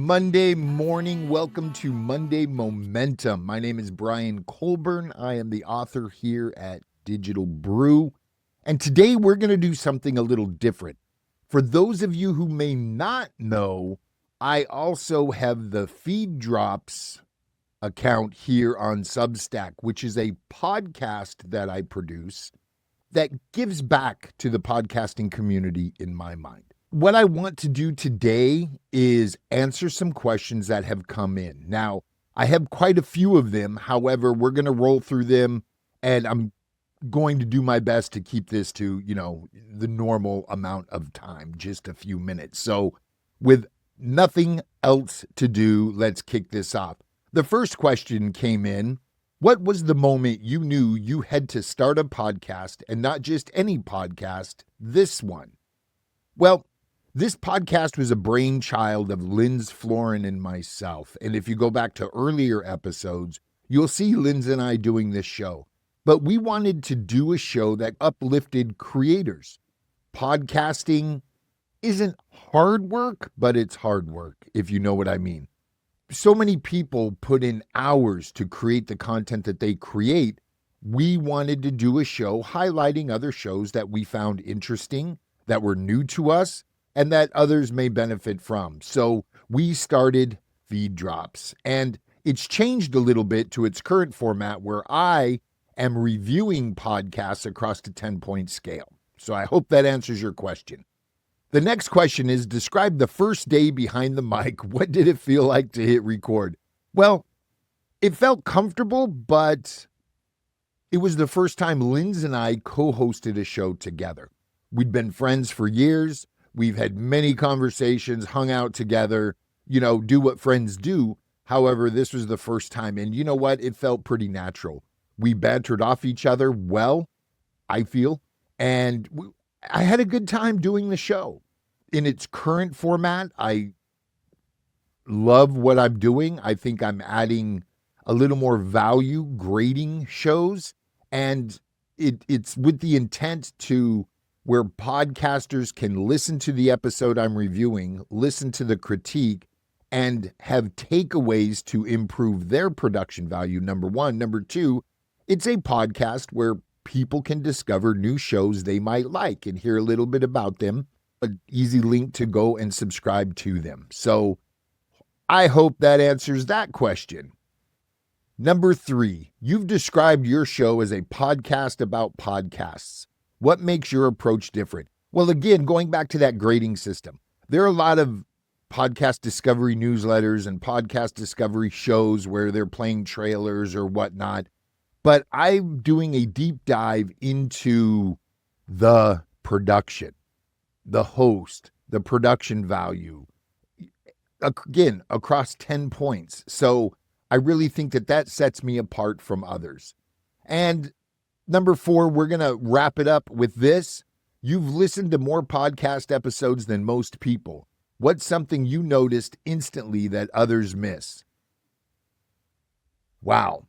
Monday morning. Welcome to Monday Momentum. My name is Brian Colburn. I am the author here at Digital Brew. And today we're going to do something a little different. For those of you who may not know, I also have the Feed Drops account here on Substack, which is a podcast that I produce that gives back to the podcasting community in my mind. What I want to do today is answer some questions that have come in. Now, I have quite a few of them. However, we're going to roll through them, and I'm going to do my best to keep this to, the normal amount of time, just a few minutes. So with nothing else to do, let's kick this off. The first question came in. What was the moment you knew you had to start a podcast, and not just any podcast, this one? Well, this podcast was a brainchild of Linz Florin and myself. And if you go back to earlier episodes, you'll see Linz and I doing this show. But we wanted to do a show that uplifted creators. Podcasting isn't hard work, but it's hard work, if you know what I mean. So many people put in hours to create the content that they create. We wanted to do a show highlighting other shows that we found interesting, that were new to us, and that others may benefit from. So we started Feed Drops, and it's changed a little bit to its current format where I am reviewing podcasts across a 10-point scale. So I hope that answers your question. The next question is, describe the first day behind the mic. What did it feel like to hit record? Well, it felt comfortable, but it was the first time Linz and I co-hosted a show together. We'd been friends for years. We've had many conversations, hung out together, do what friends do. However, this was the first time. And you know what? It felt pretty natural. We bantered off each other well, I feel. And I had a good time doing the show. In its current format, I love what I'm doing. I think I'm adding a little more value grading shows. And it's with the intent to where podcasters can listen to the episode I'm reviewing, listen to the critique, and have takeaways to improve their production value, number one. Number two, it's a podcast where people can discover new shows they might like and hear a little bit about them, an easy link to go and subscribe to them. So I hope that answers that question. Number three, you've described your show as a podcast about podcasts. What makes your approach different? Well, again, going back to that grading system, there are a lot of podcast discovery newsletters and podcast discovery shows where they're playing trailers or whatnot. But I'm doing a deep dive into the production, the host, the production value, again, across 10 points. So I really think that sets me apart from others. And number four, we're going to wrap it up with this. You've listened to more podcast episodes than most people. What's something you noticed instantly that others miss? Wow.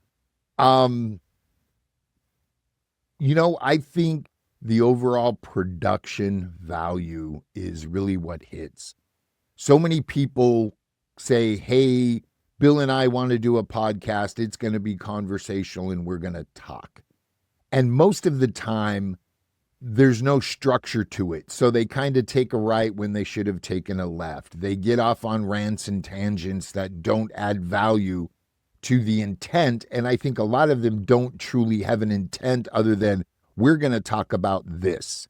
I think the overall production value is really what hits. So many people say, hey, Bill and I want to do a podcast. It's going to be conversational and we're going to talk. And most of the time, there's no structure to it. So they kind of take a right when they should have taken a left. They get off on rants and tangents that don't add value to the intent. And I think a lot of them don't truly have an intent other than we're going to talk about this.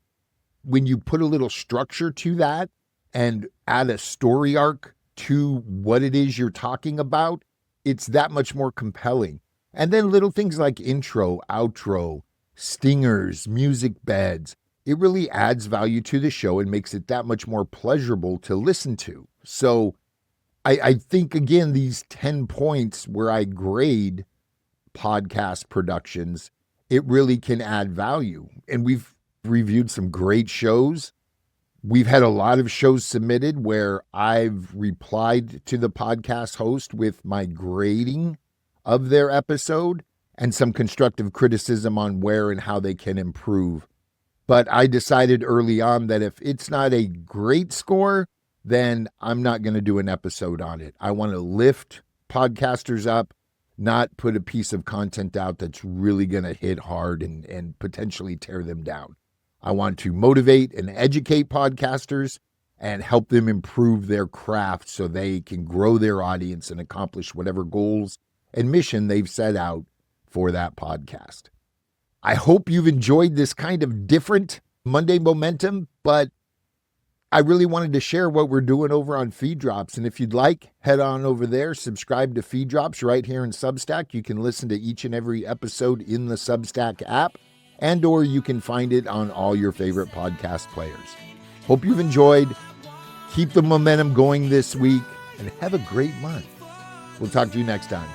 When you put a little structure to that and add a story arc to what it is you're talking about, it's that much more compelling. And then little things like intro, outro, stingers, music beds, it really adds value to the show and makes it that much more pleasurable to listen to. So I think, again, these 10 points where I grade podcast productions, it really can add value. And we've reviewed some great shows. We've had a lot of shows submitted where I've replied to the podcast host with my grading of their episode and some constructive criticism on where and how they can improve. But I decided early on that if it's not a great score, then I'm not going to do an episode on it. I want to lift podcasters up, not put a piece of content out that's really going to hit hard and potentially tear them down. I want to motivate and educate podcasters and help them improve their craft so they can grow their audience and accomplish whatever goals and mission they've set out for that podcast. I hope you've enjoyed this kind of different Monday Momentum, but I really wanted to share what we're doing over on Feed Drops. And if you'd like, head on over there, subscribe to Feed Drops right here in Substack. You can listen to each and every episode in the Substack app, and or you can find it on all your favorite podcast players. Hope you've enjoyed. Keep the momentum going this week and have a great month. We'll talk to you next time.